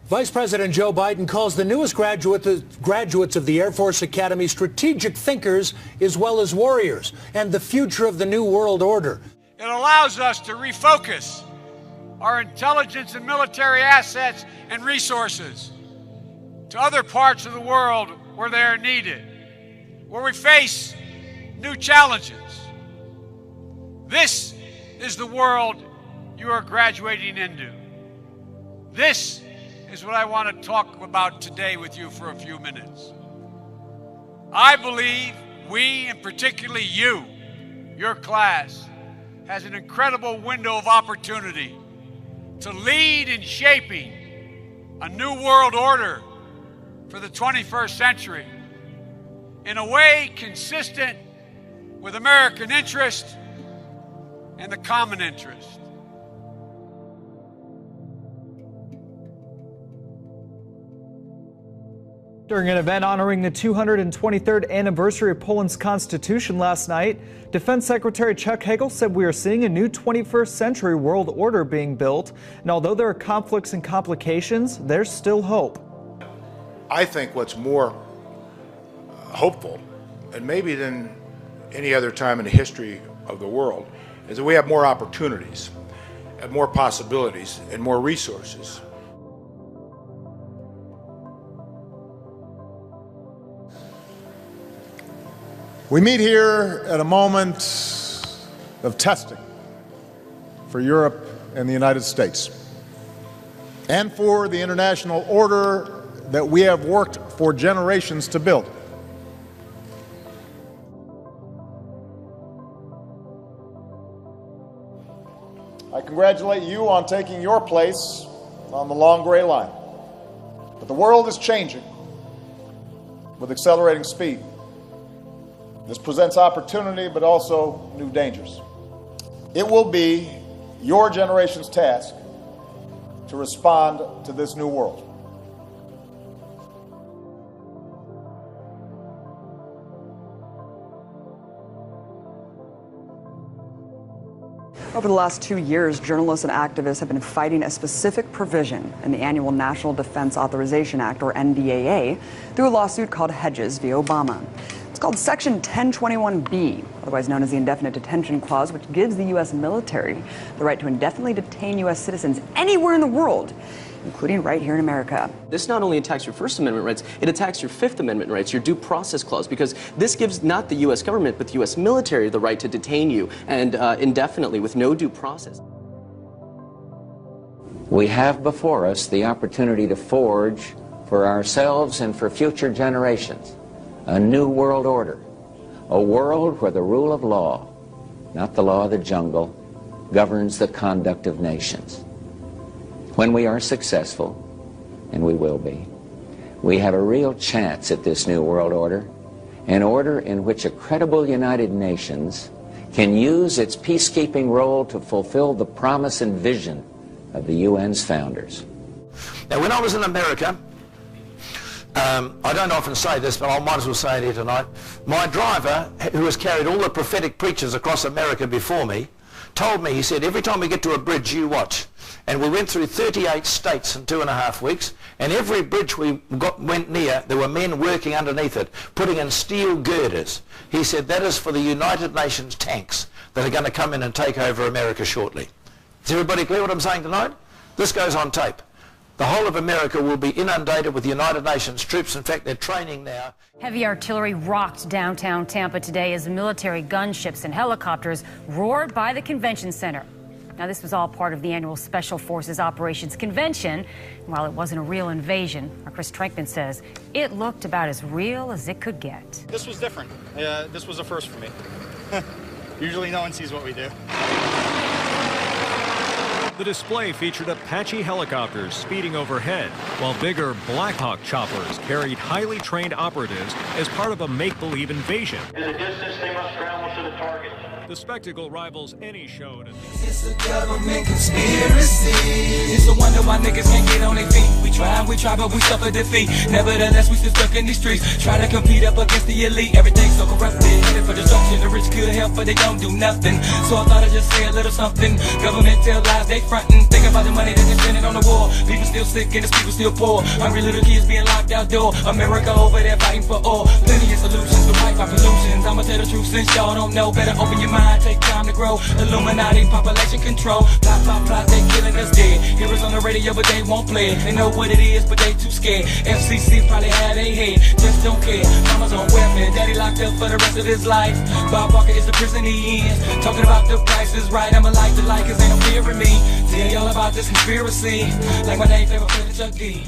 Vice President Joe Biden calls the newest graduates of the Air Force Academy strategic thinkers as well as warriors and the future of the new world order. It allows us to refocus our intelligence and military assets and resources to other parts of the world where they are needed, where we face new challenges. This is the world you are graduating into. This is what I want to talk about today with you for a few minutes. I believe we, and particularly you, your class, has an incredible window of opportunity to lead in shaping a new world order for the 21st century in a way consistent with American interest and the common interest. During an event honoring the 223rd anniversary of Poland's constitution last night, Defense Secretary Chuck Hagel said we are seeing a new 21st century world order being built. And although there are conflicts and complications, there's still hope. I think what's more hopeful, and maybe than any other time in the history of the world, is that we have more opportunities, and more possibilities, and more resources. We meet here at a moment of testing for Europe and the United States, and for the international order that we have worked for generations to build. I congratulate you on taking your place on the long gray line. But the world is changing with accelerating speed. This presents opportunity, but also new dangers. It will be your generation's task to respond to this new world. Over the last 2 years, journalists and activists have been fighting a specific provision in the annual National Defense Authorization Act, or NDAA, through a lawsuit called Hedges v. Obama. It's called Section 1021B, otherwise known as the Indefinite Detention Clause, which gives the U.S. military the right to indefinitely detain U.S. citizens anywhere in the world, including right here in America. This not only attacks your First Amendment rights, it attacks your Fifth Amendment rights, your Due Process Clause, because this gives not the U.S. government, but the U.S. military the right to detain you and indefinitely with no due process. We have before us the opportunity to forge for ourselves and for future generations a new world order, a world where the rule of law, not the law of the jungle, governs the conduct of nations. When we are successful, and we will be, we have a real chance at this new world order, an order in which a credible United Nations can use its peacekeeping role to fulfill the promise and vision of the UN's founders. Now, when I was in America, I don't often say this, but I might as well say it here tonight. My driver, who has carried all the prophetic preachers across America before me, told me, he said, every time we get to a bridge, you watch. And we went through 38 states in 2.5 weeks, and every bridge we went near, there were men working underneath it, putting in steel girders. He said, that is for the United Nations tanks that are going to come in and take over America shortly. Is everybody clear what I'm saying tonight? This goes on tape. The whole of America will be inundated with United Nations troops. In fact, they're training now. Heavy artillery rocked downtown Tampa today as military gunships and helicopters roared by the convention center. Now, this was all part of the annual Special Forces Operations Convention. And while it wasn't a real invasion, our Chris Trankman says it looked about as real as it could get. This was different. This was a first for me. Usually no one sees what we do. The display featured Apache helicopters speeding overhead, while bigger Black Hawk choppers carried highly trained operatives as part of a make-believe invasion. In the distance, they must scramble to the target. The spectacle rivals any show. It's a government conspiracy. It's a wonder why niggas can't get on their feet. We try, but we suffer defeat. Nevertheless, we still stuck in these streets. Try to compete up against the elite. Everything's so corrupted. Headed for destruction. The rich could help, but they don't do nothing. So I thought I'd just say a little something. Government tell lies, they frontin'. Think Thinking about the money that they're spending on the war. People still sick and the people still poor. Hungry little kids being locked outdoor. America over there fighting for all. Plenty of solutions to fight my pollutions. I'ma tell the truth since y'all don't know. Better open your mind, take time to grow. Illuminati, population control. Plot, plot, plot, they killing us dead. Heroes on the radio, but they won't play it. They know what it is, but they too scared. FCC probably had a head, just don't care. Mama's on welfare, daddy locked up for the rest of his life. Bob Barker is the prison he in. Talking about the price is right. I'ma like to like, cause ain't no fear in me. Tell y'all about this conspiracy. Like my name, favorite player, Chuck D.